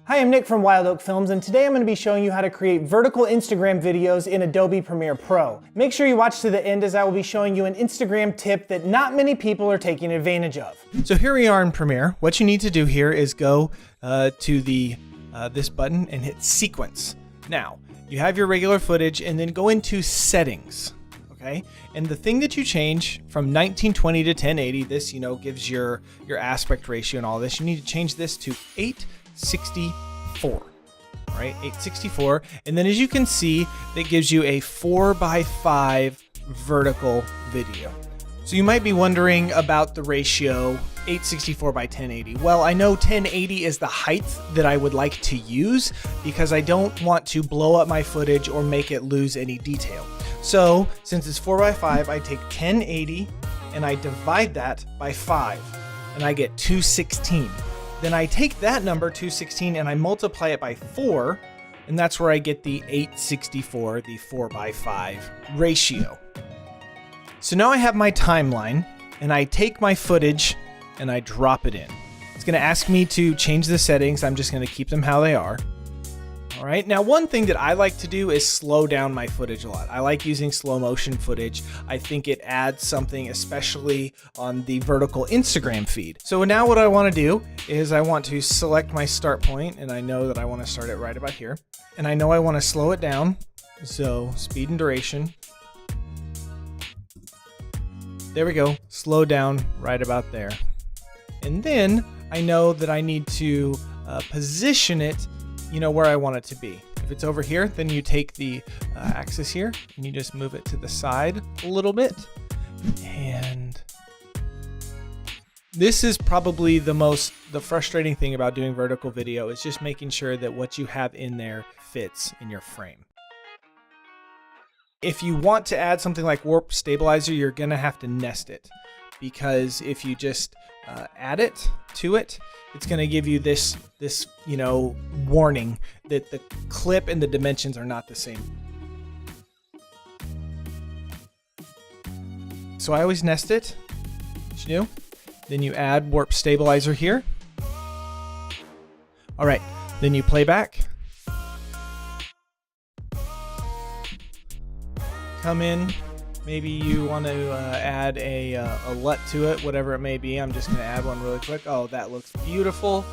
Hi, I'm Nick from Wild Oak Films, and today I'm going to be showing you how to create vertical Instagram videos in Adobe Premiere Pro. Make sure you watch to the end as I will be showing you an Instagram tip that not many people are taking advantage of. So here we are in Premiere. What you need to do here is go to this button and hit Sequence. Now, you have your regular footage and then go into Settings. Okay? And the thing that you change from 1920 to 1080, this gives your aspect ratio and all this. You need to change this to 864. All right, 864. And then as you can see, that gives you a 4:5 vertical video. So you might be wondering about the ratio 864 by 1080. Well, I know 1080 is the height that I would like to use because I don't want to blow up my footage or make it lose any detail. So since it's 4:5, I take 1080 and I divide that by 5 and I get 216. Then I take that number, 216, and I multiply it by 4, and that's where I get the 864, the 4:5 ratio. So now I have my timeline, and I take my footage and I drop it in. It's going to ask me to change the settings. I'm just going to keep them how they are. All right, now one thing that I like to do is slow down my footage a lot. I like using slow motion footage. I think it adds something, especially on the vertical Instagram feed. So now what I want to do is I want to select my start point, and I know that I want to start it right about here. And I know I want to slow it down, so speed and duration. There we go, slow down right about there. And then I know that I need to position it where I want it to be. If it's over here, then you take the axis here and you just move it to the side a little bit. And this is probably the frustrating thing about doing vertical video is just making sure that what you have in there fits in your frame. If you want to add something like warp stabilizer, you're gonna have to nest it, because if you just add it to it, it's going to give you this warning that the clip and the dimensions are not the same. So I always nest it. What you do? Then you add warp stabilizer here. All right, then you play back. Come in. Maybe you want to add a LUT to it, whatever it may be. I'm just going to add one really quick. Oh, that looks beautiful.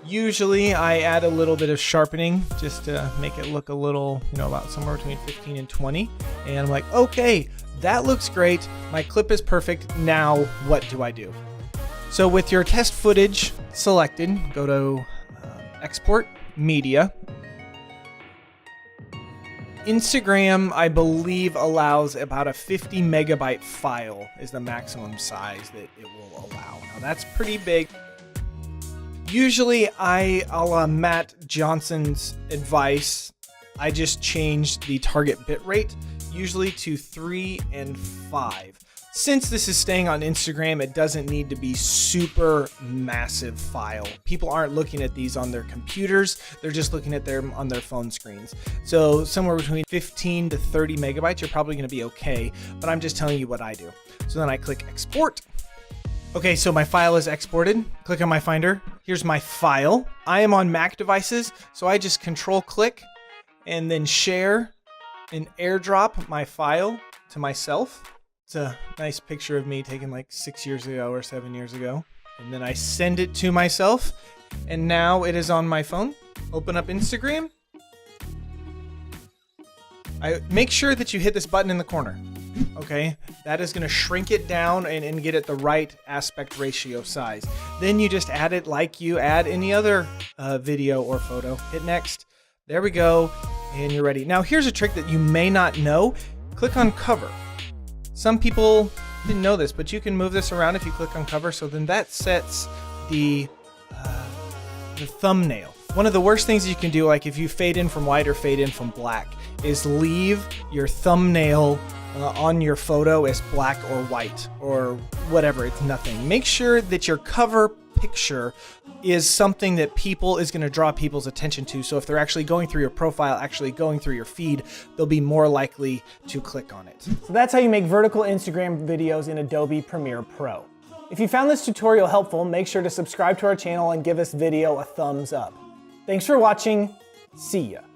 Usually I add a little bit of sharpening just to make it look a little, about somewhere between 15 and 20. And I'm like, okay, that looks great. My clip is perfect. Now what do I do? So with your test footage selected, go to Export, Media. Instagram, I believe, allows about a 50 megabyte file is the maximum size that it will allow. Now that's pretty big. Usually a la Matt Johnson's advice, I just changed the target bitrate, usually to 3 and 5. Since this is staying on Instagram, it doesn't need to be super massive file. People aren't looking at these on their computers. They're just looking at them on their phone screens. So somewhere between 15 to 30 megabytes, you're probably gonna be okay, but I'm just telling you what I do. So then I click Export. Okay, so my file is exported. Click on my Finder. Here's my file. I am on Mac devices, so I just Control click and then share and airdrop my file to myself. It's a nice picture of me taken like 6 years ago or 7 years ago. And then I send it to myself, and now it is on my phone. Open up Instagram. I make sure that you hit this button in the corner. Okay, that is going to shrink it down and get it the right aspect ratio size. Then you just add it like you add any other video or photo. Hit next. There we go, and you're ready. Now here's a trick that you may not know. Click on cover. Some people didn't know this, but you can move this around if you click on cover, so then that sets the thumbnail. One of the worst things you can do, like if you fade in from white or fade in from black, is leave your thumbnail on your photo as black or white or whatever. It's nothing. Make sure that your cover picture is something that is going to draw people's attention to. So if they're actually going through your profile, actually going through your feed, they'll be more likely to click on it. So that's how you make vertical Instagram videos in Adobe Premiere Pro. If you found this tutorial helpful, make sure to subscribe to our channel and give this video a thumbs up. Thanks for watching. See ya.